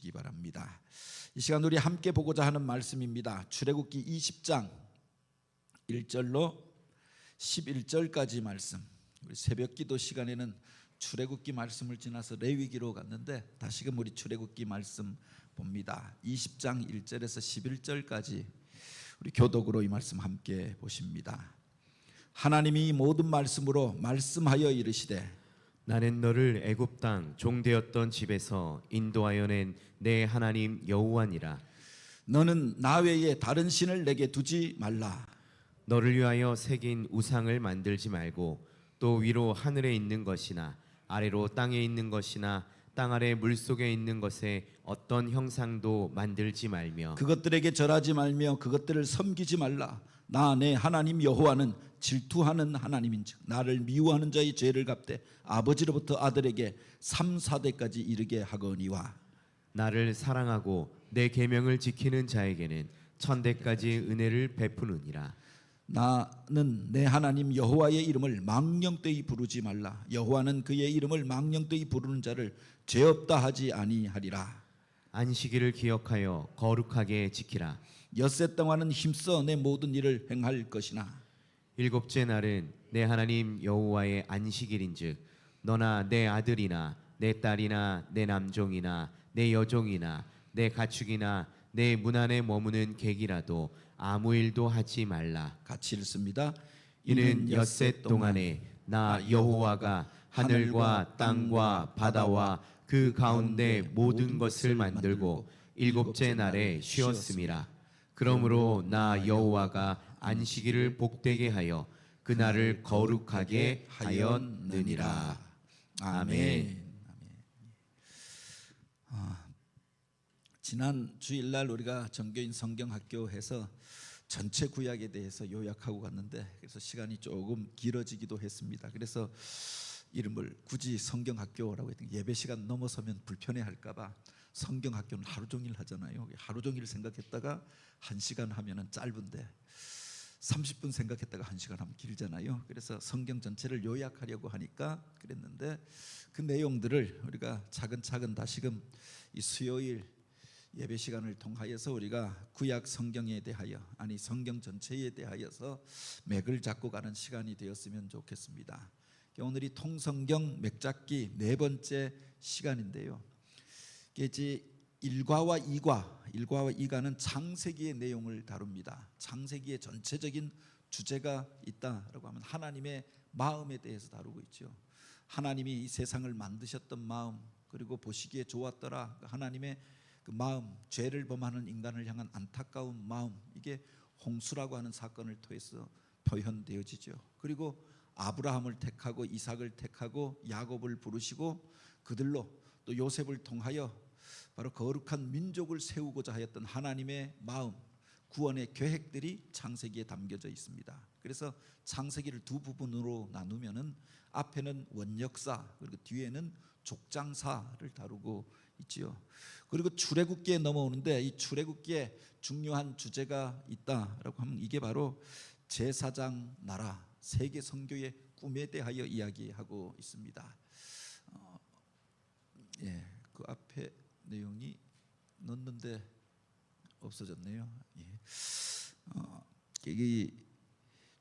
보시기 바랍니다. 이 시간 우리 함께 보고자 하는 말씀입니다. 출애굽기 20장 1절로 11절까지 말씀. 우리 새벽기도 시간에는 출애굽기 말씀을 지나서 레위기로 갔는데 다시금 우리 출애굽기 말씀 봅니다. 20장 1절에서 11절까지 우리 교독으로 이 말씀 함께 보십니다. 하나님이 모든 말씀으로 말씀하여 이르시되 나는 너를 애굽 땅 종되었던 집에서 인도하여 낸 내 하나님 여호와니라. 너는 나 외에 다른 신을 내게 두지 말라. 너를 위하여 새긴 우상을 만들지 말고 또 위로 하늘에 있는 것이나 아래로 땅에 있는 것이나 땅 아래 물속에 있는 것에 어떤 형상도 만들지 말며 그것들에게 절하지 말며 그것들을 섬기지 말라. 나 내 하나님 여호와는 질투하는 하나님인즉 나를 미워하는 자의 죄를 갚되 아버지로부터 아들에게 3, 4대까지 이르게 하거니와 나를 사랑하고 내 계명을 지키는 자에게는 1000대까지 은혜를 베푸느니라. 나는 내 하나님 여호와의 이름을 망령되이 부르지 말라. 여호와는 그의 이름을 망령되이 부르는 자를 죄 없다 하지 아니하리라. 안식일을 기억하여 거룩하게 지키라. 엿새 동안은 힘써 내 모든 일을 행할 것이나 일곱째 날은 내 하나님 여호와의 안식일인즉 너나 내 아들이나 내 딸이나 내 남종이나 내 여종이나 내 가축이나 내 문 안에 머무는 객이라도 아무 일도 하지 말라. 같이 읽습니다. 이는 엿새 동안에 나 여호와가 하늘과 땅과 바다와 그 가운데 모든 것을 만들고 일곱째 날에 쉬었음이라. 그러므로 나 여호와가 안식일을 복되게 하여 그날을 거룩하게 하였느니라. 아멘. 지난 주일날 우리가 정교인 성경학교에서 전체 구약에 대해서 요약하고 갔는데 그래서 시간이 조금 길어지기도 했습니다. 그래서 이름을 굳이 성경학교라고 했더니 예배 시간 넘어서면 불편해할까 봐 성경학교는 하루 종일 하잖아요. 하루 종일 생각했다가 1시간 하면은 짧은데 30분 생각했다가 1시간 하면 길잖아요. 그래서 성경 전체를 요약하려고 하니까 그랬는데 그 내용들을 우리가 차근차근 다시금 이 수요일 예배 시간을 통하여서 우리가 구약 성경에 대하여 아니 성경 전체에 대하여서 맥을 잡고 가는 시간이 되었으면 좋겠습니다. 오늘이 통성경 맥잡기 4번째 시간인데요. 이게 1과와 2과는 창세기의 내용을 다룹니다. 창세기의 전체적인 주제가 있다라고 하면 하나님의 마음에 대해서 다루고 있죠. 하나님이 이 세상을 만드셨던 마음, 그리고 보시기에 좋았더라 하나님의 그 마음, 죄를 범하는 인간을 향한 안타까운 마음, 이게 홍수라고 하는 사건을 통해서 표현되어지죠. 그리고 아브라함을 택하고 이삭을 택하고 야곱을 부르시고 그들로 또 요셉을 통하여 바로 거룩한 민족을 세우고자 하였던 하나님의 마음, 구원의 계획들이 창세기에 담겨져 있습니다. 그래서 창세기를 두 부분으로 나누면은 앞에는 원역사, 그리고 뒤에는 족장사를 다루고 있지요. 그리고 출애굽기에 넘어오는데 이 출애굽기에 중요한 주제가 있다라고 하면 이게 바로 제사장 나라, 세계 선교의 꿈에 대하여 이야기하고 있습니다. 그 앞에 내용이 넣었는데 없어졌네요. 이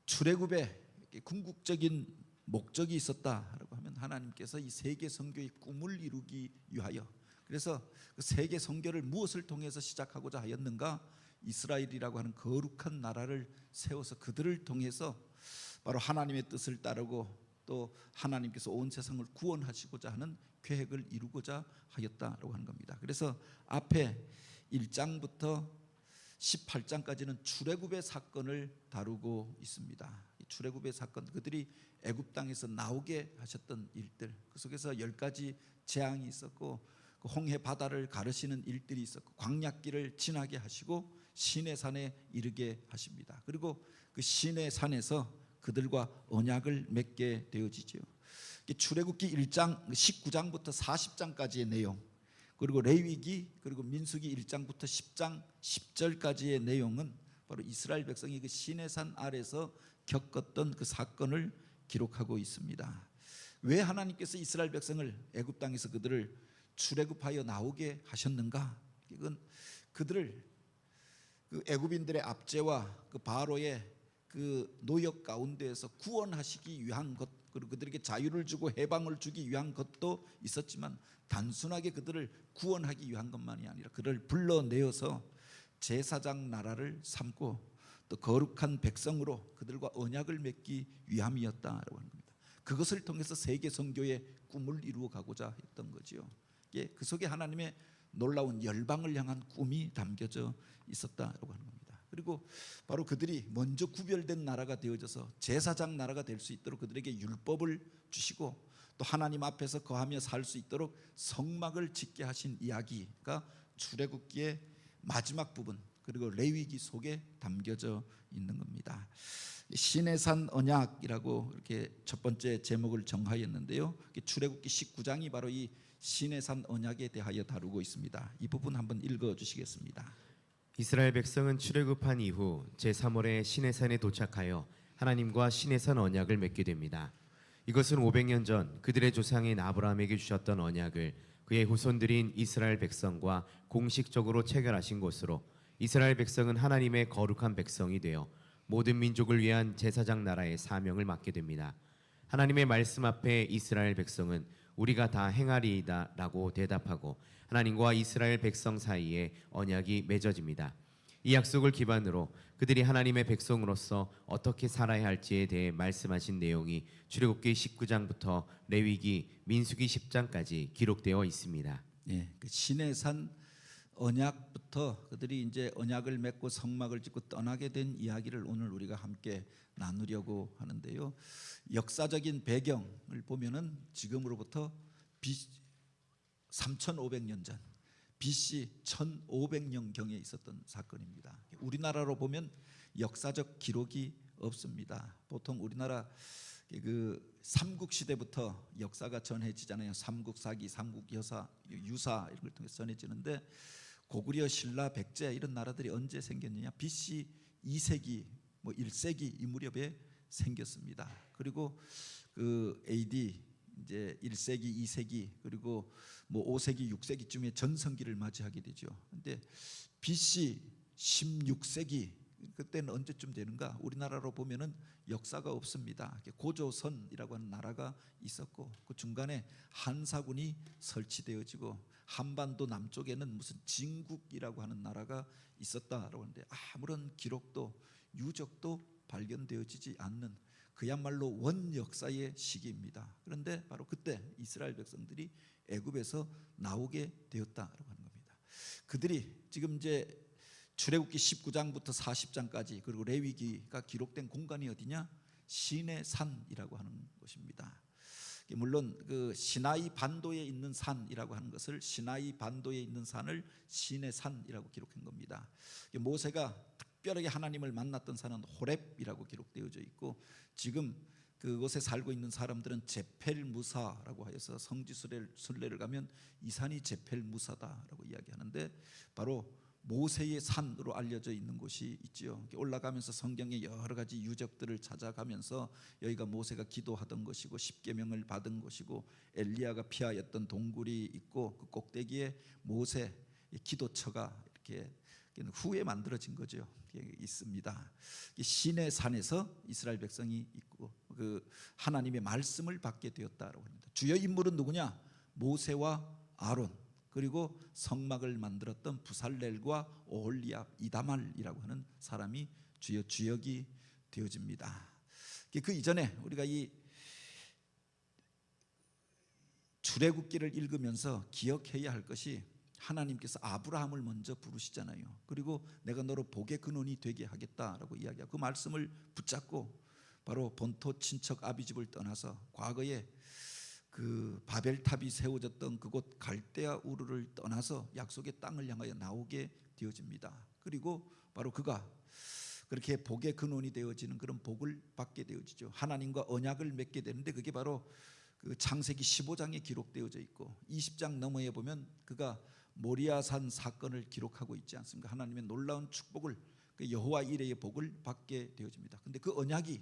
출애굽에 궁극적인 목적이 있었다라고 하면 하나님께서 이 세계 선교의 꿈을 이루기 위하여, 그래서 그 세계 선교를 무엇을 통해서 시작하고자 하였는가? 이스라엘이라고 하는 거룩한 나라를 세워서 그들을 통해서 바로 하나님의 뜻을 따르고 또 하나님께서 온 세상을 구원하시고자 하는 계획을 이루고자 하였다라고 하는 겁니다. 그래서 앞에 1장부터 18장까지는 출애굽의 사건을 다루고 있습니다. 출애굽의 사건, 그들이 애굽 땅에서 나오게 하셨던 일들, 그 속에서 10가지 재앙이 있었고 그 홍해 바다를 가르시는 일들이 있었고 광야길을 지나게 하시고 시내산에 이르게 하십니다. 그리고 그 시내산에서 그들과 언약을 맺게 되어지죠. 출애굽기 1장 19장부터 40장까지의 내용, 그리고 레위기, 그리고 민수기 1장부터 10장 10절까지의 내용은 바로 이스라엘 백성이 그 시내산 아래서 겪었던 그 사건을 기록하고 있습니다. 왜 하나님께서 이스라엘 백성을 애굽 땅에서 그들을 출애굽하여 나오게 하셨는가? 이건 그들을 그 애굽인들의 압제와 그 바로의 그 노역 가운데에서 구원하시기 위한 것, 그리고 그들에게 자유를 주고 해방을 주기 위한 것도 있었지만 단순하게 그들을 구원하기 위한 것만이 아니라 그를 불러내어서 제사장 나라를 삼고 또 거룩한 백성으로 그들과 언약을 맺기 위함이었다라고 하는 겁니다. 그것을 통해서 세계 선교의 꿈을 이루어 가고자 했던 거지요. 예, 그 속에 하나님의 놀라운 열방을 향한 꿈이 담겨져 있었다라고 하는 겁니다. 그리고 바로 그들이 먼저 구별된 나라가 되어져서 제사장 나라가 될 수 있도록 그들에게 율법을 주시고 또 하나님 앞에서 거하며 살 수 있도록 성막을 짓게 하신 이야기가 출애굽기의 마지막 부분 그리고 레위기 속에 담겨져 있는 겁니다. 시내산 언약이라고 이렇게 첫 번째 제목을 정하였는데요. 출애굽기 19장이 바로 이 시내산 언약에 대하여 다루고 있습니다. 이 부분 한번 읽어 주시겠습니다. 이스라엘 백성은 출애굽한 이후 제3월에 시내산에 도착하여 하나님과 시내산 언약을 맺게 됩니다. 이것은 500년 전 그들의 조상인 아브라함에게 주셨던 언약을 그의 후손들인 이스라엘 백성과 공식적으로 체결하신 것으로 이스라엘 백성은 하나님의 거룩한 백성이 되어 모든 민족을 위한 제사장 나라의 사명을 맡게 됩니다. 하나님의 말씀 앞에 이스라엘 백성은 우리가 다 행하리이다라고 대답하고 하나님과 이스라엘 백성 사이에 언약이 맺어집니다. 이 약속을 기반으로 그들이 하나님의 백성으로서 어떻게 살아야 할지에 대해 말씀하신 내용이 출애굽기 19장부터 레위기, 민수기 10장까지 기록되어 있습니다. 예, 그 시내산 언약부터 그들이 이제 언약을 맺고 성막을 짓고 떠나게 된 이야기를 오늘 우리가 함께 나누려고 하는데요. 역사적인 배경을 보면은 지금으로부터 3,500년 전 BC 1500년경에 있었던 사건입니다. 우리나라로 보면 역사적 기록이 없습니다. 보통 우리나라 그 삼국시대부터 역사가 전해지잖아요. 삼국사기, 삼국유사 이런 걸 통해서 전해지는데 고구려, 신라, 백제 이런 나라들이 언제 생겼느냐? BC 2세기, 1세기 이 무렵에 생겼습니다. 그리고 그 AD 이제 1세기, 2세기 그리고 5세기, 6세기쯤에 전성기를 맞이하게 되죠. 근데 BC 16세기 그때는 언제쯤 되는가? 우리나라로 보면은 역사가 없습니다. 고조선이라고 하는 나라가 있었고 그 중간에 한사군이 설치되어지고 한반도 남쪽에는 무슨 진국이라고 하는 나라가 있었다라고 하는데 아무런 기록도 유적도 발견되어지지 않는 그야말로 원역사의 시기입니다. 그런데 바로 그때 이스라엘 백성들이 애굽에서 나오게 되었다라고 하는 겁니다. 그들이 지금 이제 출애굽기 19장부터 40장까지 그리고 레위기가 기록된 공간이 어디냐? 시내산이라고 하는 곳입니다. 물론 그 시나이 반도에 있는 산이라고 하는 것을 시나이 반도에 있는 산을 시내산이라고 기록한 겁니다. 모세가 특별하게 하나님을 만났던 산은 호렙이라고 기록되어져 있고 지금 그곳에 살고 있는 사람들은 제펠무사라고 하여서 성지 순례를 가면 이 산이 제펠무사다라고 이야기하는데 바로 모세의 산으로 알려져 있는 곳이 있지요. 올라가면서 성경의 여러 가지 유적들을 찾아가면서 여기가 모세가 기도하던 것이고 십계명을 받은 곳이고 엘리야가 피하였던 동굴이 있고 그 꼭대기에 모세의 기도처가 이렇게 후에 만들어진 거죠. 있습니다. 시내 산에서 이스라엘 백성이 있고 그 하나님의 말씀을 받게 되었다라고 합니다. 주요 인물은 누구냐? 모세와 아론 그리고 성막을 만들었던 부살렐과 오홀리압, 이다말이라고 하는 사람이 주요 주역이 되어집니다. 그 이전에 우리가 이 출애굽기를 읽으면서 기억해야 할 것이 하나님께서 아브라함을 먼저 부르시잖아요. 그리고 내가 너로 복의 근원이 되게 하겠다라고 이야기하고 그 말씀을 붙잡고 바로 본토 친척 아비집을 떠나서 과거에 그 바벨탑이 세워졌던 그곳 갈대아 우르를 떠나서 약속의 땅을 향하여 나오게 되어집니다. 그리고 바로 그가 그렇게 복의 근원이 되어지는 그런 복을 받게 되어지죠. 하나님과 언약을 맺게 되는데 그게 바로 그 창세기 15장에 기록되어져 있고 20장 너머에 보면 그가 모리아산 사건을 기록하고 있지 않습니까? 하나님의 놀라운 축복을 그 여호와 이레의 복을 받게 되어집니다. 근데 그 언약이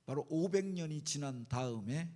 바로 500년이 지난 다음에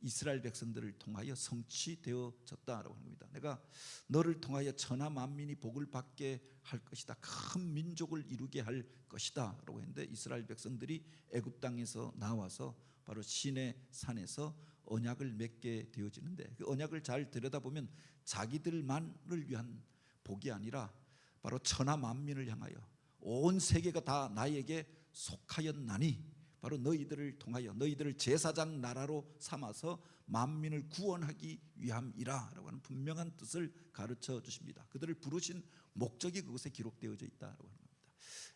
이스라엘 백성들을 통하여 성취되어졌다라고 하는 겁니다. 내가 너를 통하여 천하 만민이 복을 받게 할 것이다. 큰 민족을 이루게 할 것이다 라고 했는데, 이스라엘 백성들이 애굽 땅에서 나와서 바로 시내 산에서 언약을 맺게 되어지는데, 그 언약을 잘 들여다보면 자기들만을 위한 복이 아니라 바로 천하 만민을 향하여 온 세계가 다 나에게 속하였나니 바로 너희들을 통하여 너희들을 제사장 나라로 삼아서 만민을 구원하기 위함이라 라고 하는 분명한 뜻을 가르쳐 주십니다. 그들을 부르신 목적이 그곳에 기록되어져 있다고 하는 겁니다.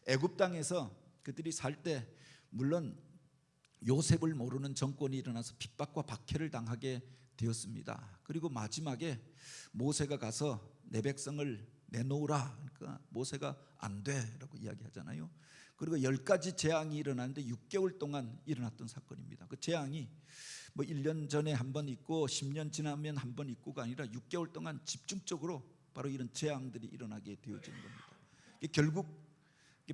애굽 땅에서 그들이 살 때 물론 요셉을 모르는 정권이 일어나서 핍박과 박해를 당하게 되었습니다. 그리고 마지막에 모세가 가서 내 백성을 내놓으라. 그러니까 모세가 안 돼라고 이야기하잖아요. 그리고 10가지 재앙이 일어나는데 6개월 동안 일어났던 사건입니다. 그 재앙이 뭐 1년 전에 한 번 있고 10년 지나면 한 번 있고가 아니라 6개월 동안 집중적으로 바로 이런 재앙들이 일어나게 되어지는 겁니다. 결국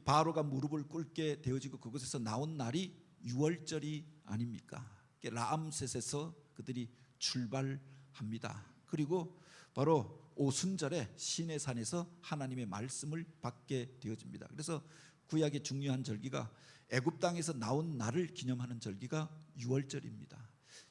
바로가 무릎을 꿇게 되어지고 그곳에서 나온 날이 유월절이 아닙니까? 라암셋에서 그들이 출발합니다. 그리고 바로 오순절에 시내산에서 하나님의 말씀을 받게 되어집니다. 그래서 구약의 중요한 절기가 애굽 땅에서 나온 날을 기념하는 절기가 유월절입니다.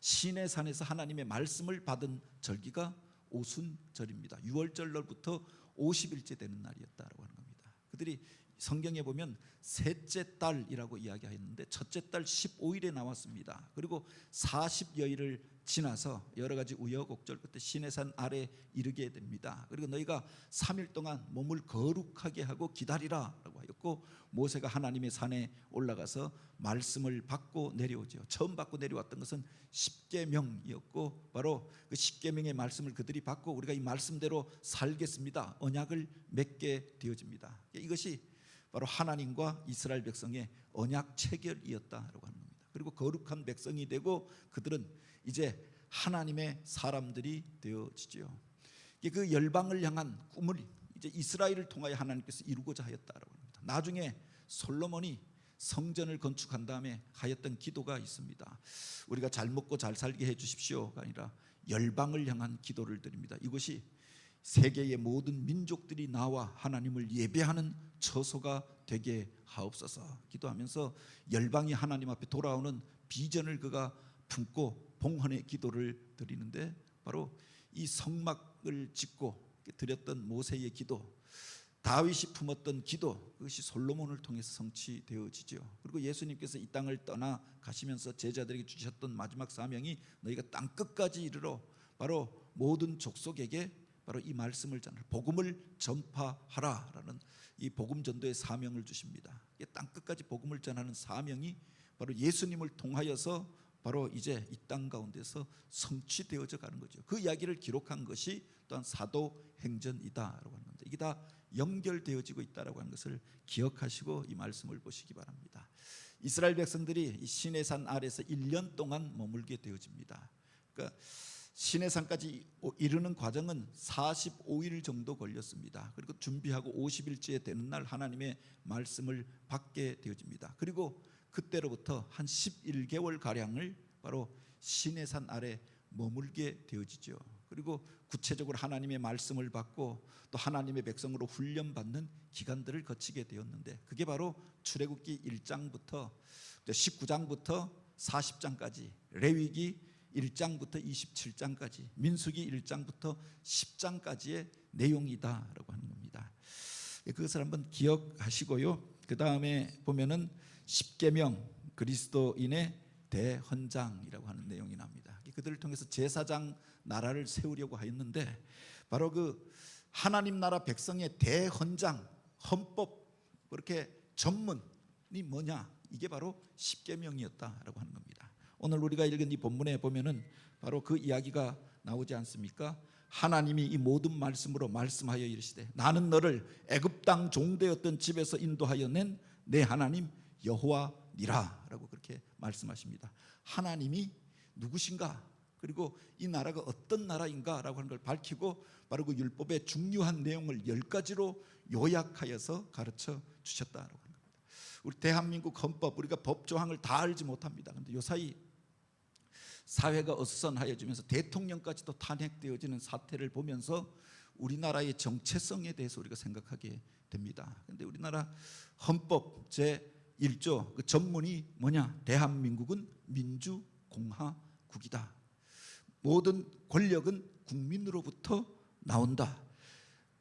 시내산에서 하나님의 말씀을 받은 절기가 오순절입니다. 유월절로부터 50일째 되는 날이었다라고 하는 겁니다. 그들이 성경에 보면 셋째 달이라고 이야기하였는데 첫째 달 15일에 나왔습니다. 그리고 40여일을 지나서 여러 가지 우여곡절 끝에 시내산 아래 이르게 됩니다. 그리고 너희가 3일 동안 몸을 거룩하게 하고 기다리라 라고 하였고, 모세가 하나님의 산에 올라가서 말씀을 받고 내려오죠. 처음 받고 내려왔던 것은 십계명이었고, 바로 그 십계명의 말씀을 그들이 받고 우리가 이 말씀대로 살겠습니다, 언약을 맺게 되어집니다. 이것이 바로 하나님과 이스라엘 백성의 언약 체결이었다라고 하는 겁니다. 그리고 거룩한 백성이 되고 그들은 이제 하나님의 사람들이 되어지죠. 그 열방을 향한 꿈을 이제 이스라엘을 통하여 하나님께서 이루고자 하였다라고 합니다. 나중에 솔로몬이 성전을 건축한 다음에 하였던 기도가 있습니다. 우리가 잘 먹고 잘 살게 해 주십시오가 아니라 열방을 향한 기도를 드립니다. 이것이 세계의 모든 민족들이 나와 하나님을 예배하는 처소가 되게 하옵소서 기도하면서 열방이 하나님 앞에 돌아오는 비전을 그가 품고 봉헌의 기도를 드리는데, 바로 이 성막을 짓고 드렸던 모세의 기도, 다윗이 품었던 기도, 그것이 솔로몬을 통해서 성취되어지죠. 그리고 예수님께서 이 땅을 떠나 가시면서 제자들에게 주셨던 마지막 사명이 너희가 땅 끝까지 이르러 바로 모든 족속에게 바로 이 말씀을 전하라, 복음을 전파하라라는 이 복음 전도의 사명을 주십니다. 땅 끝까지 복음을 전하는 사명이 바로 예수님을 통하여서 바로 이제 이 땅 가운데서 성취되어져 가는 거죠. 그 이야기를 기록한 것이 또한 사도행전이다라고 하는 건데, 이게 다 연결되어지고 있다라고 하는 것을 기억하시고 이 말씀을 보시기 바랍니다. 이스라엘 백성들이 이 시내산 아래서 1년 동안 머물게 되어집니다. 그러니까 시내산까지 이르는 과정은 45일 정도 걸렸습니다. 그리고 준비하고 50일째 되는 날 하나님의 말씀을 받게 되어집니다. 그리고 그때로부터 한 11개월 가량을 바로 시내산 아래 머물게 되어지죠. 그리고 구체적으로 하나님의 말씀을 받고 또 하나님의 백성으로 훈련받는 기간들을 거치게 되었는데, 그게 바로 출애굽기 1장부터 19장부터 40장까지, 레위기 1장부터 27장까지, 민수기 1장부터 10장까지의 내용이다라고 하는 겁니다. 그것을 한번 기억하시고요. 그 다음에 보면은 십계명, 그리스도인의 대헌장이라고 하는 내용이 납니다. 그들을 통해서 제사장 나라를 세우려고 하였는데, 바로 그 하나님 나라 백성의 대헌장, 헌법, 그렇게 전문이 뭐냐, 이게 바로 십계명이었다라고 하는 겁니다. 오늘 우리가 읽은 이 본문에 보면은 바로 그 이야기가 나오지 않습니까? 하나님이 이 모든 말씀으로 말씀하여 이르시되 나는 너를 애굽 땅 종되었던 집에서 인도하여 낸 내 하나님 여호와니라 라고 그렇게 말씀하십니다. 하나님이 누구신가, 그리고 이 나라가 어떤 나라인가 라고 하는 걸 밝히고 바로 그 율법의 중요한 내용을 10가지로 요약하여서 가르쳐 주셨다라고 합니다. 우리 대한민국 헌법, 우리가 법 조항을 다 알지 못합니다. 그런데 요사이 사회가 어수선하여지면서 대통령까지도 탄핵되어지는 사태를 보면서 우리나라의 정체성에 대해서 우리가 생각하게 됩니다. 그런데 우리나라 헌법 제1조 그 전문이 뭐냐? 대한민국은 민주공화국이다. 모든 권력은 국민으로부터 나온다.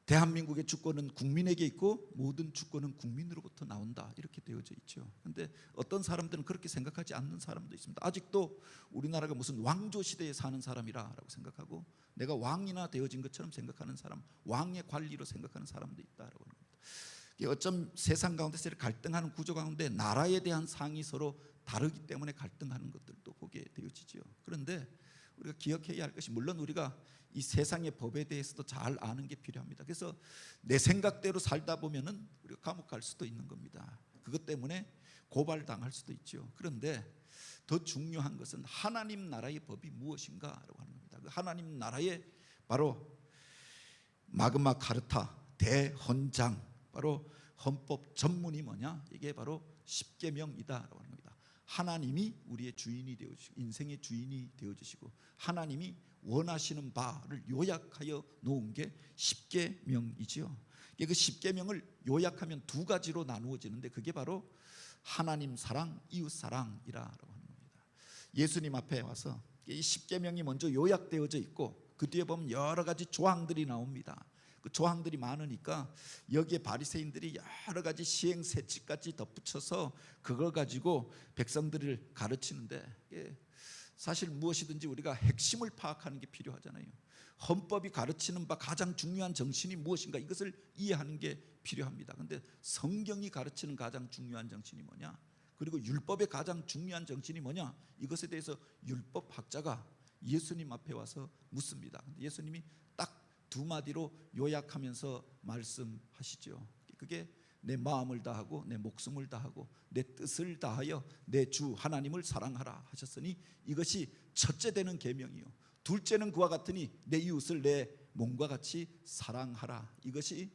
대한민국의 주권은 국민에게 있고 모든 주권은 국민으로부터 나온다. 이렇게 되어져 있죠. 그런데 어떤 사람들은 그렇게 생각하지 않는 사람도 있습니다. 아직도 우리나라가 무슨 왕조 시대에 사는 사람이라고 생각하고 내가 왕이나 되어진 것처럼 생각하는 사람, 왕의 관리로 생각하는 사람도 있다라고 합니다. 어쩜 세상 가운데서 갈등하는 구조 가운데 나라에 대한 상이 서로 다르기 때문에 갈등하는 것들도 보게 되어지죠. 그런데 우리가 기억해야 할 것이 물론 우리가 이 세상의 법에 대해서도 잘 아는 게 필요합니다. 그래서 내 생각대로 살다 보면은 우리가 감옥 갈 수도 있는 겁니다. 그것 때문에 고발당할 수도 있죠. 그런데 더 중요한 것은 하나님 나라의 법이 무엇인가라고 하는 겁니다. 그 하나님 나라의 바로 마그마 카르타 대헌장, 바로 헌법 전문이 뭐냐? 이게 바로 십계명이다라고 하는 겁니다. 하나님이 우리의 주인이 되어주시고 인생의 주인이 되어주시고 하나님이 원하시는 바를 요약하여 놓은 게 십계명이지요. 그 십계명을 요약하면 두 가지로 나누어지는데 그게 바로 하나님 사랑, 이웃 사랑이라고 하는 겁니다. 예수님 앞에 와서 이 십계명이 먼저 요약되어져 있고 그 뒤에 보면 여러 가지 조항들이 나옵니다. 그 조항들이 많으니까 여기에 바리새인들이 여러 가지 시행세칙까지 덧붙여서 그걸 가지고 백성들을 가르치는데 사실 무엇이든지 우리가 핵심을 파악하는 게 필요하잖아요. 헌법이 가르치는 바 가장 중요한 정신이 무엇인가 이것을 이해하는 게 필요합니다. 그런데 성경이 가르치는 가장 중요한 정신이 뭐냐? 그리고 율법의 가장 중요한 정신이 뭐냐? 이것에 대해서 율법학자가 예수님 앞에 와서 묻습니다. 예수님이 딱 두 마디로 요약하면서 말씀하시죠. 그게 내 마음을 다하고 내 목숨을 다하고 내 뜻을 다하여 내 주 하나님을 사랑하라 하셨으니 이것이 첫째 되는 계명이요. 둘째는 그와 같으니 내 이웃을 내 몸과 같이 사랑하라. 이것이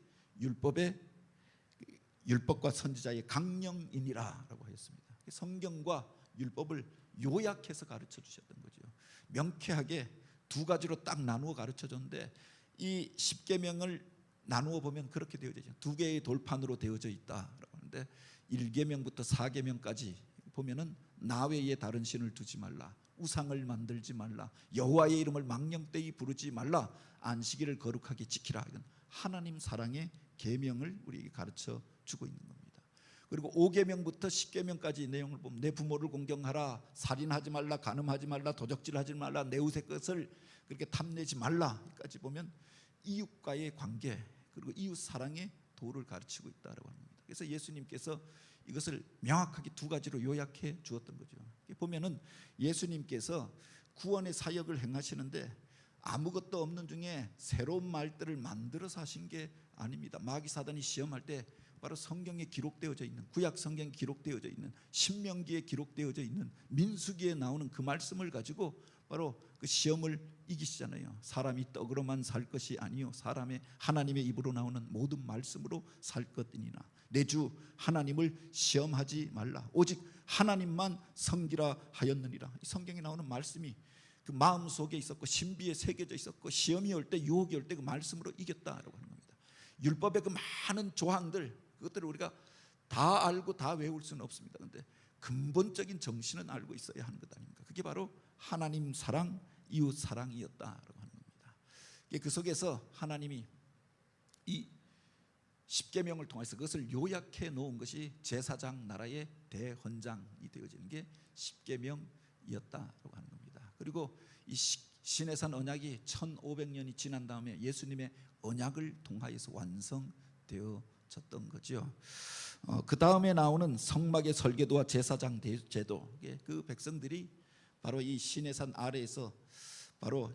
율법과 선지자의 강령이니라라고 하였습니다. 성경과 율법을 요약해서 가르쳐 주셨던 거죠. 명쾌하게 두 가지로 딱 나누어 가르쳐 줬는데 이 십계명을 나누어 보면 그렇게 되어져 있죠. 두 개의 돌판으로 되어져 있다라고 하는데 1계명부터 4계명까지 보면은 나 외에 다른 신을 두지 말라, 우상을 만들지 말라, 여호와의 이름을 망령되이 부르지 말라, 안식일을 거룩하게 지키라. 이건 하나님 사랑의 계명을 우리에게 가르쳐 주고 있는 겁니다. 그리고 5계명부터 10계명까지 내용을 보면 내 부모를 공경하라, 살인하지 말라, 간음하지 말라, 도적질하지 말라, 내 이웃의 것을 그렇게 탐내지 말라까지 보면 이웃과의 관계 그리고 이웃 사랑의 도를 가르치고 있다라고 합니다. 그래서 예수님께서 이것을 명확하게 두 가지로 요약해 주었던 거죠. 보면은 예수님께서 구원의 사역을 행하시는데 아무것도 없는 중에 새로운 말들을 만들어서 하신 게 아닙니다. 마귀 사단이 시험할 때 바로 성경에 기록되어져 있는 구약 성경에 기록되어져 있는 신명기에 기록되어져 있는 민수기에 나오는 그 말씀을 가지고 바로 그 시험을 이기시잖아요. 사람이 떡으로만 살 것이 아니요 사람의 하나님의 입으로 나오는 모든 말씀으로 살 것이니라. 내 주 하나님을 시험하지 말라. 오직 하나님만 섬기라 하였느니라. 이 성경에 나오는 말씀이 그 마음 속에 있었고 신비에 새겨져 있었고 시험이 올 때 유혹이 올 때 그 말씀으로 이겼다라고 하는 겁니다. 율법의 그 많은 조항들 그것들을 우리가 다 알고 다 외울 수는 없습니다. 그런데 근본적인 정신은 알고 있어야 하는 것 아닙니까? 그게 바로 하나님 사랑, 이웃 사랑이었다라고 하는 겁니다. 그 속에서 하나님이 이 십계명을 통해서 그것을 요약해 놓은 것이 제사장 나라의 대헌장이 되어지는 게 십계명이었다라고 하는 겁니다. 그리고 이 시내산 언약이 1500년이 지난 다음에 예수님의 언약을 통하여서 완성되어졌던 거죠. 그 다음에 나오는 성막의 설계도와 제사장 제도, 그 백성들이 바로 이 시내산 아래에서 바로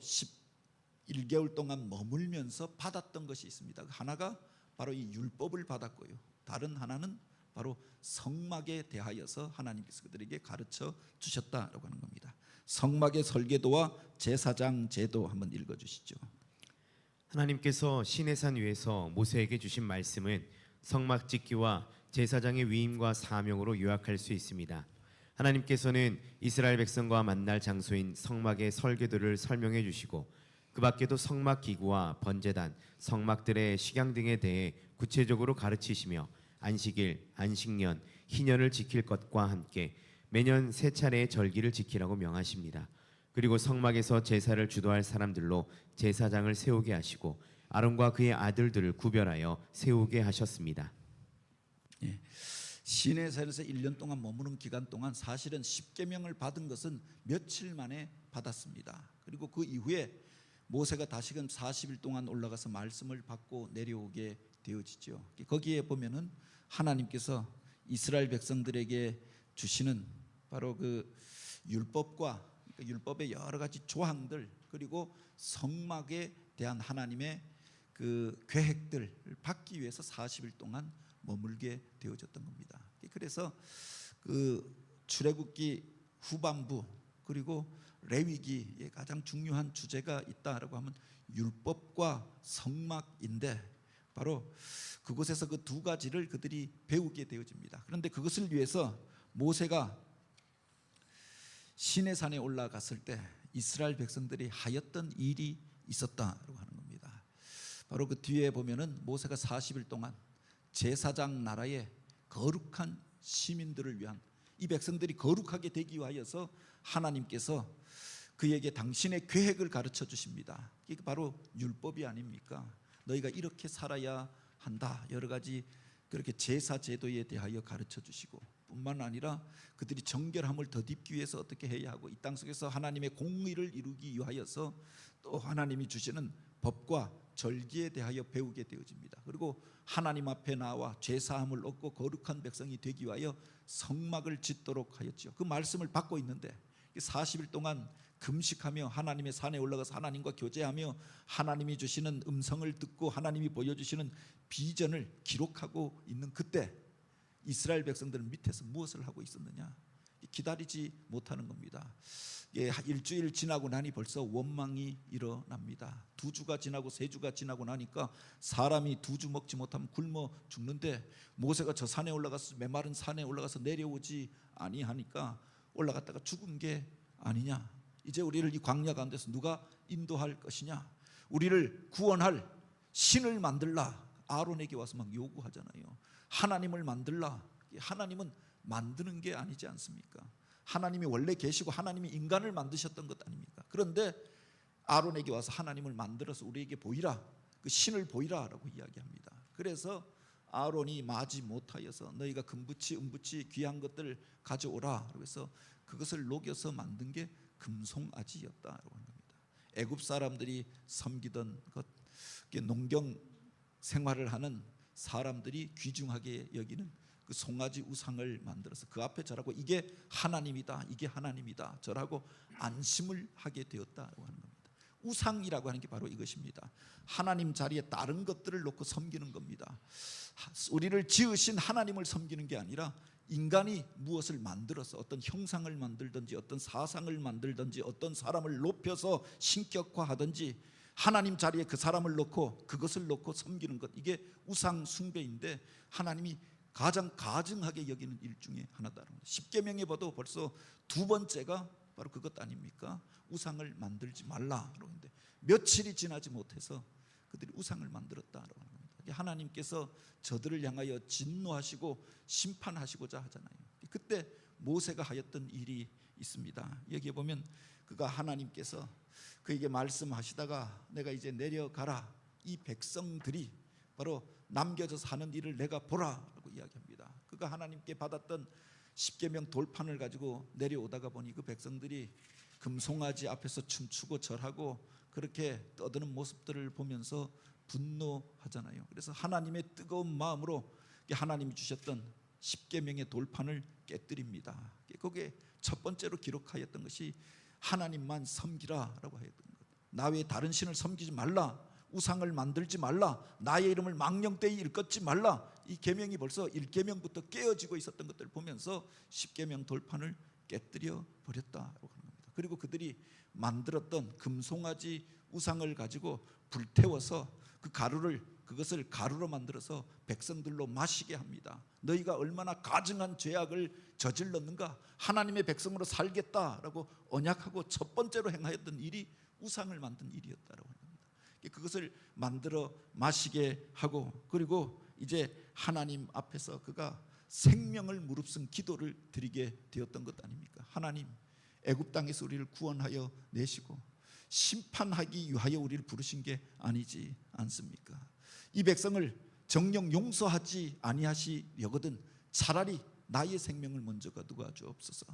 11개월 동안 머물면서 받았던 것이 있습니다. 하나가 바로 이 율법을 받았고요. 다른 하나는 바로 성막에 대하여서 하나님께서 그들에게 가르쳐 주셨다라고 하는 겁니다. 성막의 설계도와 제사장 제도 한번 읽어주시죠. 하나님께서 시내산 위에서 모세에게 주신 말씀은 성막 짓기와 제사장의 위임과 사명으로 요약할 수 있습니다. 하나님께서는 이스라엘 백성과 만날 장소인 성막의 설계도를 설명해 주시고 그 밖에도 성막 기구와 번제단, 성막들의 식양 등에 대해 구체적으로 가르치시며 안식일, 안식년, 희년을 지킬 것과 함께 매년 세 차례의 절기를 지키라고 명하십니다. 그리고 성막에서 제사를 주도할 사람들로 제사장을 세우게 하시고 아론과 그의 아들들을 구별하여 세우게 하셨습니다. 예. 시내산에서 1년 동안 머무는 기간 동안 사실은 십계명을 받은 것은 며칠 만에 받았습니다. 그리고 그 이후에 모세가 다시금 40일 동안 올라가서 말씀을 받고 내려오게 되어지죠. 거기에 보면은 하나님께서 이스라엘 백성들에게 주시는 바로 그 율법과 율법의 여러 가지 조항들, 그리고 성막에 대한 하나님의 그 계획들을 받기 위해서 40일 동안 머물게 되어졌던 겁니다. 그래서 그 출애굽기 후반부 그리고 레위기의 가장 중요한 주제가 있다라고 하면 율법과 성막인데, 바로 그곳에서 그 두 가지를 그들이 배우게 되어집니다. 그런데 그것을 위해서 모세가 시내산에 올라갔을 때 이스라엘 백성들이 하였던 일이 있었다라고 하는 겁니다. 바로 그 뒤에 보면은 모세가 40일 동안 제사장 나라의 거룩한 시민들을 위한, 이 백성들이 거룩하게 되기 위하여서 하나님께서 그에게 당신의 계획을 가르쳐 주십니다. 이게 바로 율법이 아닙니까? 너희가 이렇게 살아야 한다. 여러 가지 그렇게 제사 제도에 대하여 가르쳐 주시고, 뿐만 아니라 그들이 정결함을 덧입기 위해서 어떻게 해야 하고, 이 땅 속에서 하나님의 공의를 이루기 위하여서 또 하나님이 주시는 법과 절기에 대하여 배우게 되어집니다. 그리고 하나님 앞에 나와 죄사함을 얻고 거룩한 백성이 되기 위하여 성막을 짓도록 하였죠. 그 말씀을 받고 있는데 40일 동안 금식하며 하나님의 산에 올라가서 하나님과 교제하며 하나님이 주시는 음성을 듣고 하나님이 보여주시는 비전을 기록하고 있는 그때 이스라엘 백성들은 밑에서 무엇을 하고 있었느냐? 기다리지 못하는 겁니다. 일주일 지나고 나니 벌써 원망이 일어납니다. 2주가 지나고 3주가 지나고 나니까 사람이 2주 먹지 못하면 굶어 죽는데, 모세가 저 산에 올라가서 메마른 산에 올라가서 내려오지 아니하니까 올라갔다가 죽은 게 아니냐? 이제 우리를 이 광야 가운데서 누가 인도할 것이냐? 우리를 구원할 신을 만들라. 아론에게 와서 막 요구하잖아요. 하나님을 만들라. 하나님은 만드는 게 아니지 않습니까? 하나님이 원래 계시고 하나님이 인간을 만드셨던 것 아닙니까? 그런데 아론에게 와서 하나님을 만들어서 우리에게 보이라, 그 신을 보이라라고 이야기합니다. 그래서 아론이 마지 못하여서 너희가 금붙이 은붙이 귀한 것들 가져오라. 그래서 그것을 녹여서 만든 게 금송아지였다라고 하는 겁니다. 애굽 사람들이 섬기던 것, 농경 생활을 하는 사람들이 귀중하게 여기는 그 송아지 우상을 만들어서 그 앞에 절하고 이게 하나님이다, 이게 하나님이다 절하고 안심을 하게 되었다고 하는 겁니다. 우상이라고 하는 게 바로 이것입니다. 하나님 자리에 다른 것들을 놓고 섬기는 겁니다. 우리를 지으신 하나님을 섬기는 게 아니라 인간이 무엇을 만들어서 어떤 형상을 만들든지 어떤 사상을 만들든지 어떤 사람을 높여서 신격화하든지 하나님 자리에 그 사람을 놓고 그것을 놓고 섬기는 것, 이게 우상 숭배인데 하나님이 가장 가증하게 여기는 일 중에 하나다. 십계명에 봐도 벌써 2번째가 바로 그것 아닙니까? 우상을 만들지 말라. 그러는데 며칠이 지나지 못해서 그들이 우상을 만들었다라고 하는 겁니다. 하나님께서 저들을 향하여 진노하시고 심판하시고자 하잖아요. 그때 모세가 하였던 일이 있습니다. 여기에 보면 그가 하나님께서 그에게 말씀하시다가 내가 이제 내려가라, 이 백성들이 바로 남겨져서 하는 일을 내가 보라라고 이야기합니다. 그가 하나님께 받았던 십계명 돌판을 가지고 내려오다가 보니 그 백성들이 금송아지 앞에서 춤추고 절하고 그렇게 떠드는 모습들을 보면서 분노하잖아요. 그래서 하나님의 뜨거운 마음으로 하나님이 주셨던 십계명의 돌판을 깨뜨립니다. 거기에 첫 번째로 기록하였던 것이 하나님만 섬기라라고 하였던 것. 나 외에 다른 신을 섬기지 말라, 우상을 만들지 말라, 나의 이름을 망령되이 일컫지 말라. 이 계명이 벌써 1계명부터 깨어지고 있었던 것들을 보면서 10계명 돌판을 깨뜨려 버렸다라고 하는 겁니다. 그리고 그들이 만들었던 금송아지 우상을 가지고 불태워서 그 가루를 그것을 가루로 만들어서 백성들로 마시게 합니다. 너희가 얼마나 가증한 죄악을 저질렀는가. 하나님의 백성으로 살겠다라고 언약하고 첫 번째로 행하였던 일이 우상을 만든 일이었다라고 합니다. 그것을 만들어 마시게 하고, 그리고 이제 하나님 앞에서 그가 생명을 무릅쓴 기도를 드리게 되었던 것 아닙니까? 하나님, 애굽 땅에서 우리를 구원하여 내시고 심판하기 위하여 우리를 부르신 게 아니지 않습니까? 이 백성을 정령 용서하지 아니하시려거든 차라리 나의 생명을 먼저 거두어 주옵소서.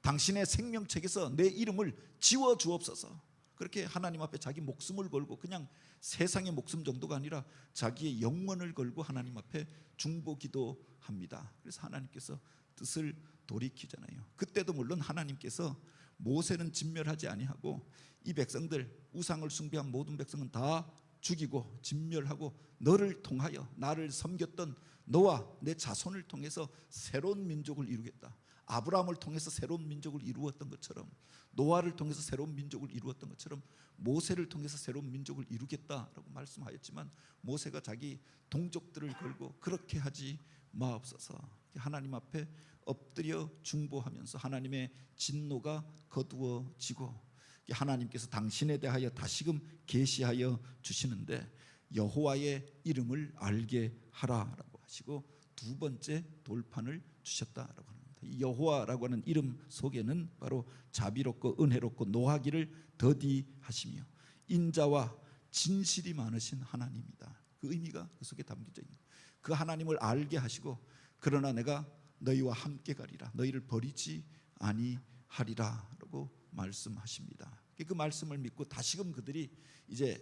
당신의 생명책에서 내 이름을 지워 주옵소서. 그렇게 하나님 앞에 자기 목숨을 걸고, 그냥 세상의 목숨 정도가 아니라 자기의 영혼을 걸고 하나님 앞에 중보기도합니다. 그래서 하나님께서 뜻을 돌이키잖아요. 그때도 물론 하나님께서 모세는 진멸하지 아니하고 이 백성들, 우상을 숭배한 모든 백성은 다 죽이고 진멸하고 너를 통하여, 나를 섬겼던 너와 내 자손을 통해서 새로운 민족을 이루겠다. 아브라함을 통해서 새로운 민족을 이루었던 것처럼, 노아를 통해서 새로운 민족을 이루었던 것처럼 모세를 통해서 새로운 민족을 이루겠다라고 말씀하였지만, 모세가 자기 동족들을 걸고 그렇게 하지 마옵소서. 하나님 앞에 엎드려 중보하면서 하나님의 진노가 거두어지고, 하나님께서 당신에 대하여 다시금 계시하여 주시는데 여호와의 이름을 알게 하라라고 하시고 두 번째 돌판을 주셨다라고 합니다. 이 여호와라고 하는 이름 속에는 바로 자비롭고 은혜롭고 노하기를 더디하시며 인자와 진실이 많으신 하나님이다. 그 의미가 그 속에 담겨져 있는, 그 하나님을 알게 하시고, 그러나 내가 너희와 함께 가리라, 너희를 버리지 아니하리라라고 말씀하십니다. 그 말씀을 믿고 다시금 그들이 이제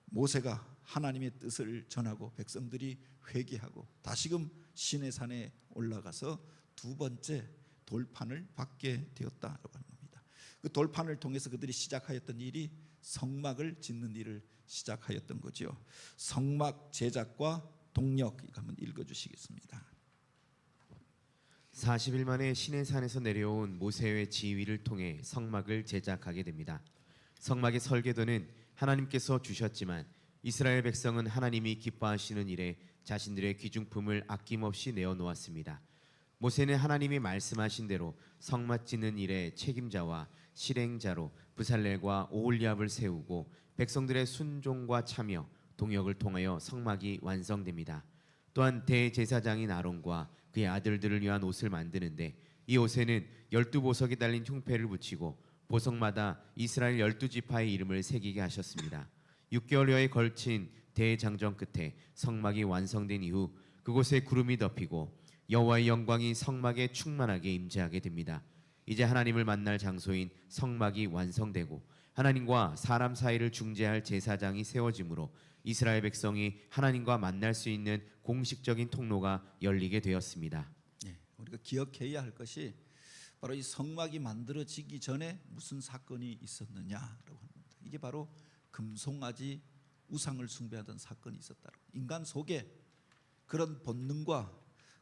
모세가 하나님의 뜻을 전하고 백성들이 회개하고 다시금 시내 산에 올라가서 두 번째 돌판을 받게 되었다라고 하는 겁니다. 그 돌판을 통해서 그들이 시작하였던 일이 성막을 짓는 일을 시작하였던 거죠. 성막 제작과 동력, 이거 한번 읽어주시겠습니다. 40일 만에 시내산에서 내려온 모세의 지휘를 통해 성막을 제작하게 됩니다. 성막의 설계도는 하나님께서 주셨지만 이스라엘 백성은 하나님이 기뻐하시는 일에 자신들의 귀중품을 아낌없이 내어놓았습니다. 모세는 하나님이 말씀하신 대로 성막 짓는 일의 책임자와 실행자로 브살렐과 오홀리압을 세우고 백성들의 순종과 참여, 동역을 통하여 성막이 완성됩니다. 또한 대제사장인 아론과 그의 아들들을 위한 옷을 만드는데, 이 옷에는 12보석이 달린 흉패를 붙이고 보석마다 이스라엘 12지파의 이름을 새기게 하셨습니다. 6개월여에 걸친 대장정 끝에 성막이 완성된 이후 그곳에 구름이 덮이고 여호와의 영광이 성막에 충만하게 임재하게 됩니다. 이제 하나님을 만날 장소인 성막이 완성되고 하나님과 사람 사이를 중재할 제사장이 세워지므로 이스라엘 백성이 하나님과 만날 수 있는 공식적인 통로가 열리게 되었습니다. 우리가 기억해야 할 것이 바로 이 성막이 만들어지기 전에 무슨 사건이 있었느냐라고 합니다. 이게 바로 금송아지 우상을 숭배하던 사건이 있었다고. 인간 속에 그런 본능과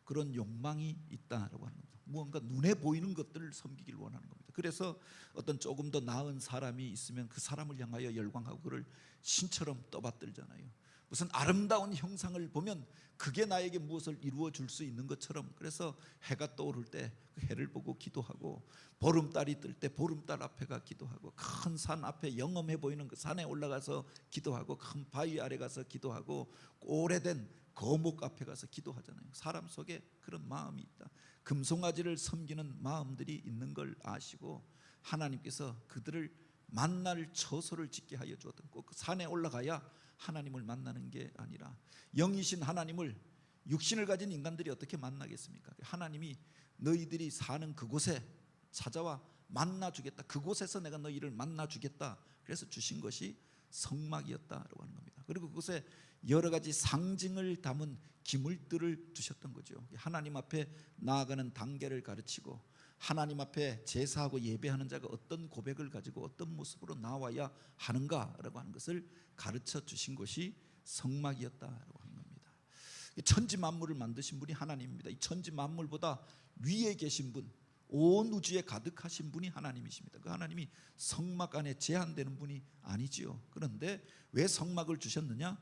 그런 욕망이 있다라고 하는 겁니다. 무언가 눈에 보이는 것들을 섬기길 원하는 겁니다. 그래서 어떤 조금 더 나은 사람이 있으면 그 사람을 향하여 열광하고 그를 신처럼 떠받들잖아요. 무슨 아름다운 형상을 보면 그게 나에게 무엇을 이루어 줄 수 있는 것처럼, 그래서 해가 떠오를 때 그 해를 보고 기도하고, 보름달이 뜰 때 보름달 앞에 가 기도하고, 큰 산 앞에 영험해 보이는 그 산에 올라가서 기도하고, 큰 바위 아래 가서 기도하고, 오래된 거목 앞에 가서 기도하잖아요. 사람 속에 그런 마음이 있다. 금송아지를 섬기는 마음들이 있는 걸 아시고 하나님께서 그들을 만날 처소를 짓게 하여 주었던, 꼭 그 산에 올라가야 하나님을 만나는 게 아니라 영이신 하나님을 육신을 가진 인간들이 어떻게 만나겠습니까? 하나님이 너희들이 사는 그곳에 찾아와 만나 주겠다. 그곳에서 내가 너희를 만나 주겠다. 그래서 주신 것이 성막이었다라고 하는 겁니다. 그리고 그곳에 여러 가지 상징을 담은 기물들을 주셨던 거죠. 하나님 앞에 나아가는 단계를 가르치고, 하나님 앞에 제사하고 예배하는 자가 어떤 고백을 가지고 어떤 모습으로 나와야 하는가라고 하는 것을 가르쳐 주신 것이 성막이었다라고 하는 겁니다. 천지 만물을 만드신 분이 하나님입니다. 이 천지 만물보다 위에 계신 분, 온 우주에 가득하신 분이 하나님이십니다. 그 하나님이 성막 안에 제한되는 분이 아니지요. 그런데 왜 성막을 주셨느냐?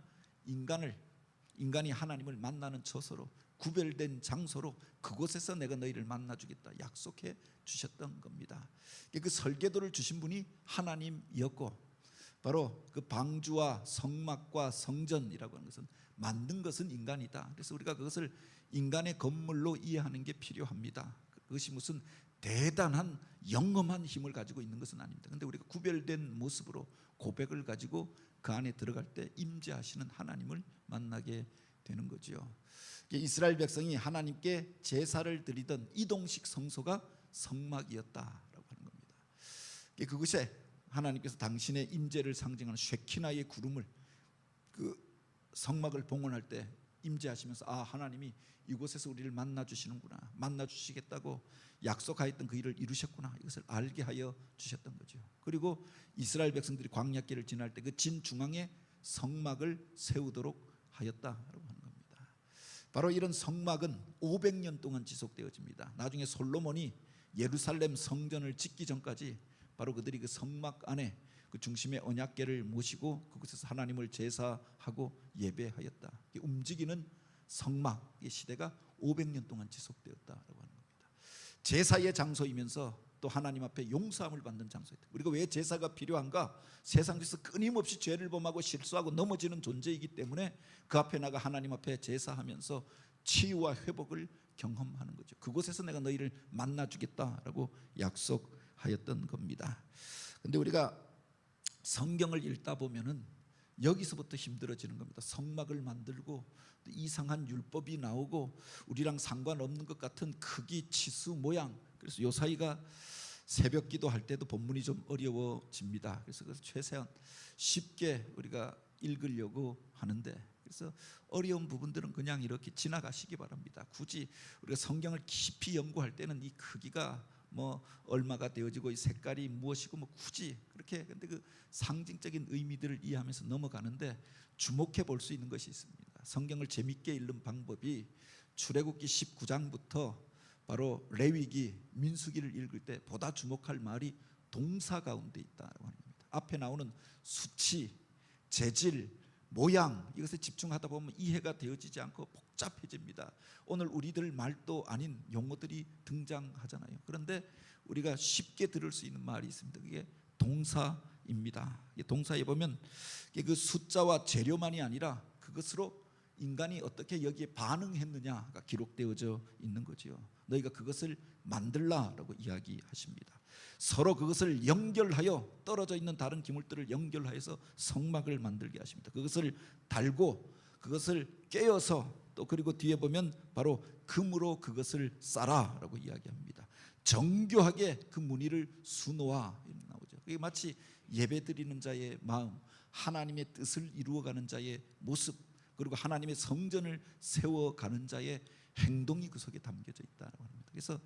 인간이 하나님을 만나는 처소로, 구별된 장소로 그곳에서 내가 너희를 만나주겠다 약속해 주셨던 겁니다. 그 설계도를 주신 분이 하나님이었고, 바로 그 방주와 성막과 성전이라고 하는 것은 만든 것은 인간이다. 그래서 우리가 그것을 인간의 건물로 이해하는 게 필요합니다. 그것이 무슨 대단한 영험한 힘을 가지고 있는 것은 아닙니다. 그런데 우리가 구별된 모습으로 고백을 가지고 그 안에 들어갈 때 임재하시는 하나님을 만나게 되는 거죠. 이스라엘 백성이 하나님께 제사를 드리던 이동식 성소가 성막이었다라고 하는 겁니다. 그것에 하나님께서 당신의 임재를 상징하는 쉐키나의 구름을 그 성막을 봉헌할 때 임재하시면서 하나님이 이곳에서 우리를 만나 주시는구나, 만나 주시겠다고 약속하였던 그 일을 이루셨구나, 이것을 알게 하여 주셨던 거죠. 그리고 이스라엘 백성들이 광야길을 지날 때 그 진중앙에 성막을 세우도록 하였다라고 하는 겁니다. 바로 이런 성막은 500년 동안 지속되어집니다. 나중에 솔로몬이 예루살렘 성전을 짓기 전까지 바로 그들이 그 성막 안에 그 중심의 언약궤를 모시고 그곳에서 하나님을 제사하고 예배하였다. 움직이는 성막의 시대가 500년 동안 지속되었다라고 하는 겁니다. 제사의 장소이면서 또 하나님 앞에 용서함을 받는 장소이다. 우리가 왜 제사가 필요한가? 세상에서 끊임없이 죄를 범하고 실수하고 넘어지는 존재이기 때문에 그 앞에 나가 하나님 앞에 제사하면서 치유와 회복을 경험하는 거죠. 그곳에서 내가 너희를 만나주겠다라고 약속하였던 겁니다. 그런데 우리가 성경을 읽다 보면은 여기서부터 힘들어지는 겁니다. 성막을 만들고 이상한 율법이 나오고 우리랑 상관없는 것 같은 크기, 치수, 모양. 그래서 요사이가 새벽 기도할 때도 본문이 좀 어려워집니다. 그래서 최대한 쉽게 우리가 읽으려고 하는데, 그래서 어려운 부분들은 그냥 이렇게 지나가시기 바랍니다. 굳이 우리가 성경을 깊이 연구할 때는 이 크기가 뭐 얼마가 되어지고 이 색깔이 무엇이고 뭐 굳이 그렇게, 근데 그 상징적인 의미들을 이해하면서 넘어가는데 주목해 볼 수 있는 것이 있습니다. 성경을 재밌게 읽는 방법이 출애굽기 19장부터 바로 레위기, 민수기를 읽을 때 보다 주목할 말이 동사 가운데 있다고 하는 겁니다. 앞에 나오는 수치, 재질, 모양, 이것에 집중하다 보면 이해가 되어지지 않고 복잡해집니다. 오늘 우리들 말도 아닌 용어들이 등장하잖아요. 그런데 우리가 쉽게 들을 수 있는 말이 있습니다. 그게 동사입니다. 동사에 보면 그 숫자와 재료만이 아니라 그것으로 인간이 어떻게 여기에 반응했느냐가 기록되어져 있는 거죠. 너희가 그것을 만들라라고 이야기하십니다. 서로 그것을 연결하여 떨어져 있는 다른 기물들을 연결하여서 성막을 만들게 하십니다. 그것을 달고 그것을 깨어서 또 그리고 뒤에 보면 바로 금으로 그것을 싸라라고 이야기합니다. 정교하게 그 무늬를 수놓아 나오죠. 그게 마치 예배드리는 자의 마음, 하나님의 뜻을 이루어가는 자의 모습, 그리고 하나님의 성전을 세워가는 자의 행동이 그 속에 담겨져 있다고 합니다. 그래서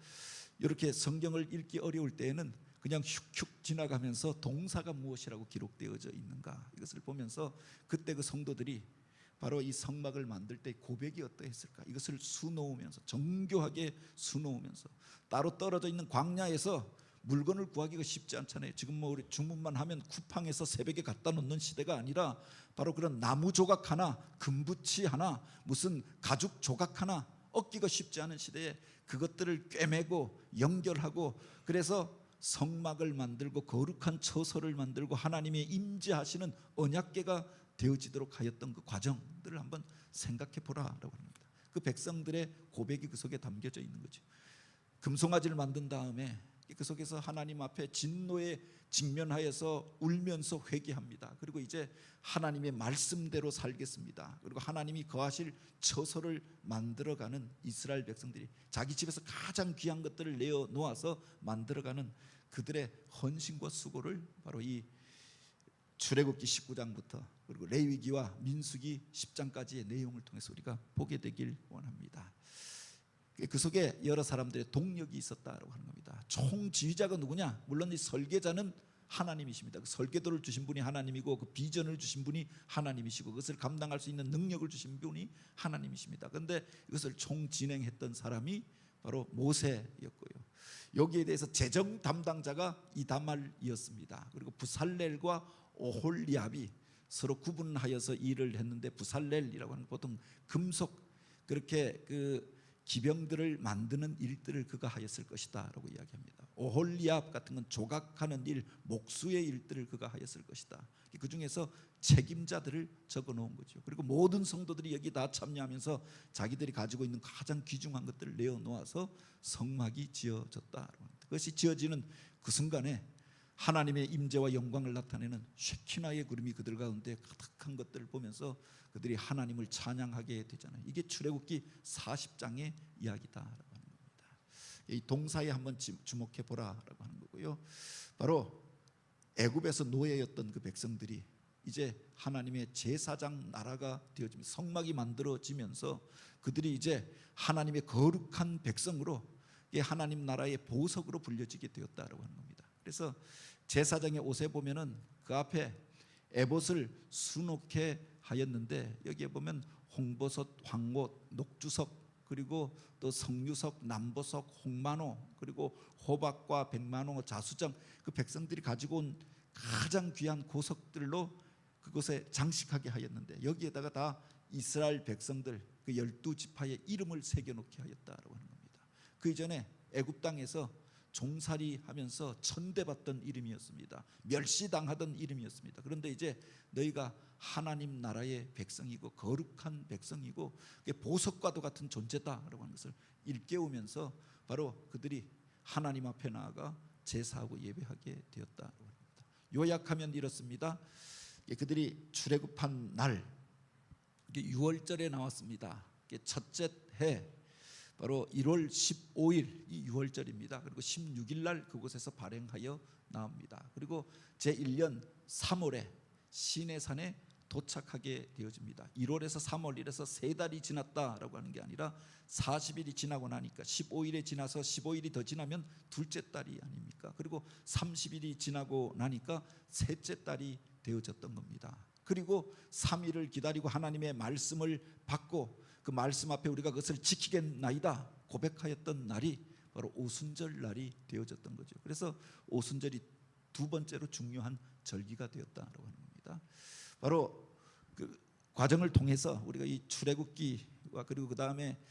이렇게 성경을 읽기 어려울 때에는 그냥 슉슉 지나가면서 동사가 무엇이라고 기록되어져 있는가, 이것을 보면서 그때 그 성도들이 바로 이 성막을 만들 때 고백이 어떠했을까, 이것을 수놓으면서 정교하게 수놓으면서, 따로 떨어져 있는 광야에서 물건을 구하기가 쉽지 않잖아요. 지금 뭐 우리 주문만 하면 쿠팡에서 새벽에 갖다 놓는 시대가 아니라 바로 그런 나무 조각 하나, 금붙이 하나, 무슨 가죽 조각 하나 얻기가 쉽지 않은 시대에 그것들을 꿰매고 연결하고, 그래서 성막을 만들고 거룩한 처소를 만들고 하나님의 임재하시는 언약궤가 되어지도록 하였던 그 과정들을 한번 생각해 보라라고 합니다. 그 백성들의 고백이 그 속에 담겨져 있는 거죠. 금송아지를 만든 다음에 그 속에서 하나님 앞에 진노에 직면하여서 울면서 회개합니다. 그리고 이제 하나님의 말씀대로 살겠습니다. 그리고 하나님이 거하실 처소를 만들어가는 이스라엘 백성들이 자기 집에서 가장 귀한 것들을 내어 놓아서 만들어가는 그들의 헌신과 수고를 바로 이 출애굽기 19장부터 그리고 레위기와 민수기 10장까지의 내용을 통해서 우리가 보게 되길 원합니다. 그 속에 여러 사람들의 동력이 있었다고 하는 겁니다. 총지휘자가 누구냐? 물론 이 설계자는 하나님이십니다. 그 설계도를 주신 분이 하나님이고 그 비전을 주신 분이 하나님이시고 그것을 감당할 수 있는 능력을 주신 분이 하나님이십니다. 그런데 이것을 총진행했던 사람이 바로 모세였고요. 여기에 대해서 재정 담당자가 이다말이었습니다. 그리고 부살렐과 오홀리압이 서로 구분하여서 일을 했는데 부살렐이라고 하는 보통 금속 그렇게 그 기병들을 만드는 일들을 그가 하였을 것이다라고 이야기합니다. 오홀리압 같은 건 조각하는 일, 목수의 일들을 그가 하였을 것이다. 그 중에서 책임자들을 적어 놓은 거죠. 그리고 모든 성도들이 여기 다 참여하면서 자기들이 가지고 있는 가장 귀중한 것들을 내어 놓아서 성막이 지어졌다. 그것이 지어지는 그 순간에 하나님의 임재와 영광을 나타내는 쉐키나의 구름이 그들 가운데 가득한 것들을 보면서 그들이 하나님을 찬양하게 되잖아요. 이게 출애굽기 40장의 이야기다라고 하는 겁니다. 이 동사에 한번 주목해 보라라고 하는 거고요. 바로 애굽에서 노예였던 그 백성들이 이제 하나님의 제사장 나라가 되어지면서 성막이 만들어지면서 그들이 이제 하나님의 거룩한 백성으로 하나님 나라의 보석으로 불려지게 되었다라고 하는 겁니다. 그래서 제사장의 옷에 보면은 그 앞에 에봇을 수놓게 하였는데 여기에 보면 홍보석, 황옷, 녹주석, 그리고 또 성유석, 남보석, 홍만호, 그리고 호박과 백만호, 자수정, 그 백성들이 가지고 온 가장 귀한 고석들로 그곳에 장식하게 하였는데 여기에다가 다 이스라엘 백성들 그 12지파의 이름을 새겨놓게 하였다라고 하는 겁니다. 그 이전에 애굽 땅에서 종살이하면서 천대받던 이름이었습니다. 멸시당하던 이름이었습니다. 그런데 이제 너희가 하나님 나라의 백성이고 거룩한 백성이고 보석과도 같은 존재다라고 하는 것을 일깨우면서 바로 그들이 하나님 앞에 나아가 제사하고 예배하게 되었다라고 합니다. 요약하면 이렇습니다. 그들이 출애굽한 날 6월절에 나왔습니다. 첫째 해 바로 1월 15일 이 6월절입니다. 그리고 16일 날 그곳에서 발행하여 나옵니다. 그리고 제1년 3월에 시내산에 도착하게 되어집니다. 1월에서 3월 이래서 3달이 지났다라고 하는 게 아니라 40일이 지나고 나니까 15일에 지나서 15일이 더 지나면 둘째 달이 아닙니까? 그리고 30일이 지나고 나니까 셋째 달이 되어졌던 겁니다. 그리고 3일을 기다리고 하나님의 말씀을 받고 그 말씀 앞에 우리가 그것을 지키겠나이다 고백하였던 날이 바로 오순절 날이 되어졌던 거죠. 그래서 오순절이 두 번째로 중요한 절기가 되었다라고 하는 겁니다. 바로 그 과정을 통해서 우리가 이 출애굽기와 그리고 그 다음에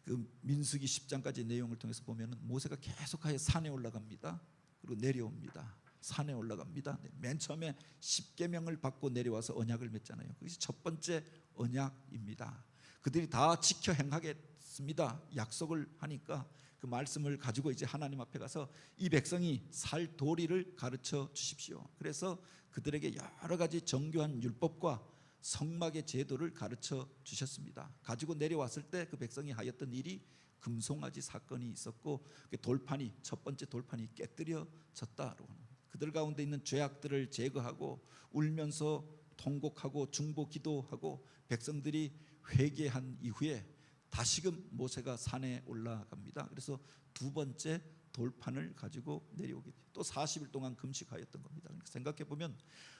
그 민수기 10장까지 내용을 통해서 보면은 모세가 계속하여 산에 올라갑니다. 그리고 내려옵니다. 산에 올라갑니다. 맨 처음에 10계명을 받고 내려와서 언약을 맺잖아요. 그것이 첫 번째 언약입니다. 그들이 다 지켜 행하겠습니다. 약속을 하니까 그 말씀을 가지고 이제 하나님 앞에 가서 이 백성이 살 도리를 가르쳐 주십시오. 그래서 그들에게 여러 가지 정교한 율법과 성막의 제도를 가르쳐 주셨습니다. 가지고 내려왔을 때 그 백성이 하였던 일이 금송아지 사건이 있었고 돌판이 첫 번째 돌판이 깨뜨려졌다라고 합니다. 그들 가운데 있는 죄악들을 제거하고 울면서 통곡하고 중보 기도하고 백성들이 회개한 이후에 다시금 모세가 산에 올라갑니다. 그래서 두 번째 돌판을 가지고 내려오게 돼요. 또 40일 동안 금식하였던 겁니다. 생각해 보면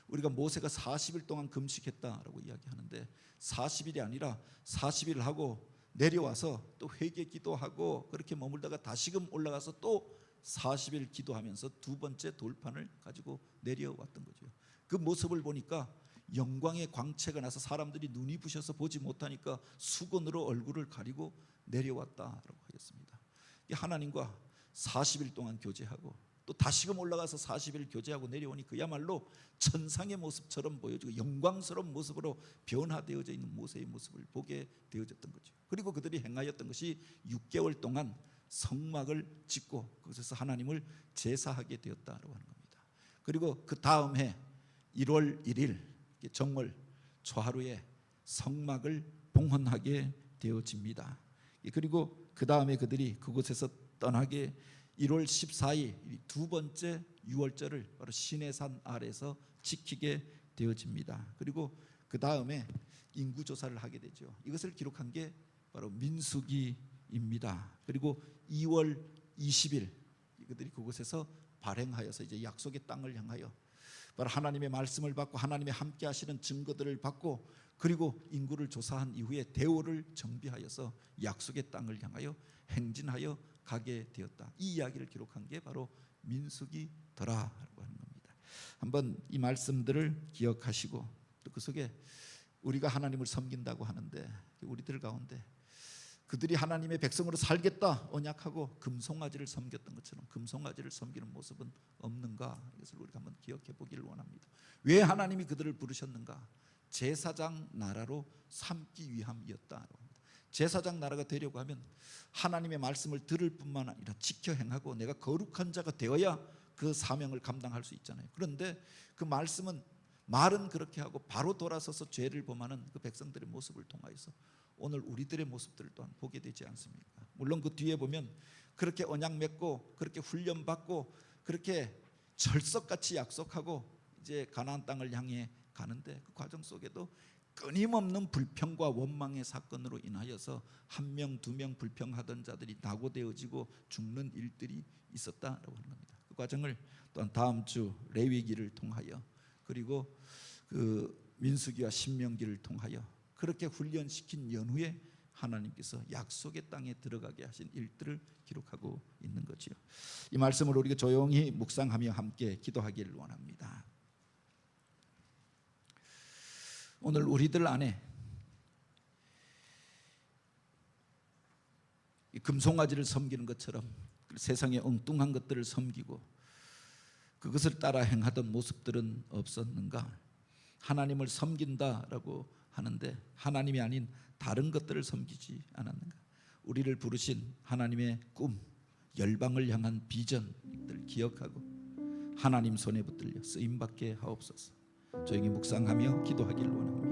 우리가 모세가 40일 동안 금식했다라고 이야기하는데 40일이 아니라 40일을 하고 내려와서 또 회개 기도하고 그렇게 머물다가 다시금 올라가서 또 40일 기도하면서 두 번째 돌판을 가지고 내려왔던 거죠. 그 모습을 보니까 영광의 광채가 나서 사람들이 눈이 부셔서 보지 못하니까 수건으로 얼굴을 가리고 내려왔다라고 하였습니다. 하나님과 40일 동안 교제하고 또 다시금 올라가서 40일 교제하고 내려오니 그야말로 천상의 모습처럼 보여지고 영광스러운 모습으로 변화되어져 있는 모세의 모습을 보게 되어졌던 거죠. 그리고 그들이 행하였던 것이 6개월 동안 성막을 짓고 그것에서 하나님을 제사하게 되었다라고 하는 겁니다. 그리고 그 다음 해 1월 1일 정월 초하루에 성막을 봉헌하게 되어집니다. 그리고 그 다음에 그들이 그곳에서 떠나게 1월 14일 두 번째 6월절을 바로 시내산 아래에서 지키게 되어집니다. 그리고 그 다음에 인구조사를 하게 되죠. 이것을 기록한 게 바로 민수기입니다. 그리고 2월 20일 그들이 그곳에서 발행하여서 이제 약속의 땅을 향하여 바로 하나님의 말씀을 받고 하나님의 함께 하시는 증거들을 받고 그리고 인구를 조사한 이후에 대오를 정비하여서 약속의 땅을 향하여 행진하여 가게 되었다. 이 이야기를 기록한 게 바로 민수기더라라고 하는 겁니다. 한번 이 말씀들을 기억하시고 또 그 속에 우리가 하나님을 섬긴다고 하는데 우리들 가운데 그들이 하나님의 백성으로 살겠다 언약하고 금송아지를 섬겼던 것처럼 금송아지를 섬기는 모습은 없는가? 이것을 우리가 한번 기억해 보기를 원합니다. 왜 하나님이 그들을 부르셨는가? 제사장 나라로 삼기 위함이었다고 합니다. 제사장 나라가 되려고 하면 하나님의 말씀을 들을 뿐만 아니라 지켜 행하고 내가 거룩한 자가 되어야 그 사명을 감당할 수 있잖아요. 그런데 그 말은 그렇게 하고 바로 돌아서서 죄를 범하는 그 백성들의 모습을 통하여서 오늘 우리들의 모습들을 또한 보게 되지 않습니까? 물론 그 뒤에 보면 그렇게 언약 맺고 그렇게 훈련받고 그렇게 철석같이 약속하고 이제 가나안 땅을 향해 가는데 그 과정 속에도 끊임없는 불평과 원망의 사건으로 인하여서 한 명, 두 명 불평하던 자들이 낙오되어지고 죽는 일들이 있었다라고 하는 겁니다. 그 과정을 또한 다음 주 레위기를 통하여 그리고 그 민수기와 신명기를 통하여 그렇게 훈련시킨 연후에 하나님께서 약속의 땅에 들어가게 하신 일들을 기록하고 있는 거지요. 이 말씀을 우리가 조용히 묵상하며 함께 기도하기를 원합니다. 오늘 우리들 안에 이 금송아지를 섬기는 것처럼 세상의 엉뚱한 것들을 섬기고 그것을 따라 행하던 모습들은 없었는가? 하나님을 섬긴다라고 하는데 하나님이 아닌 다른 것들을 섬기지 않았는가? 우리를 부르신 하나님의 꿈, 열방을 향한 비전을 기억하고 하나님 손에 붙들려 쓰임받게 하옵소서. 조용히 묵상하며 기도하기를 원합니다.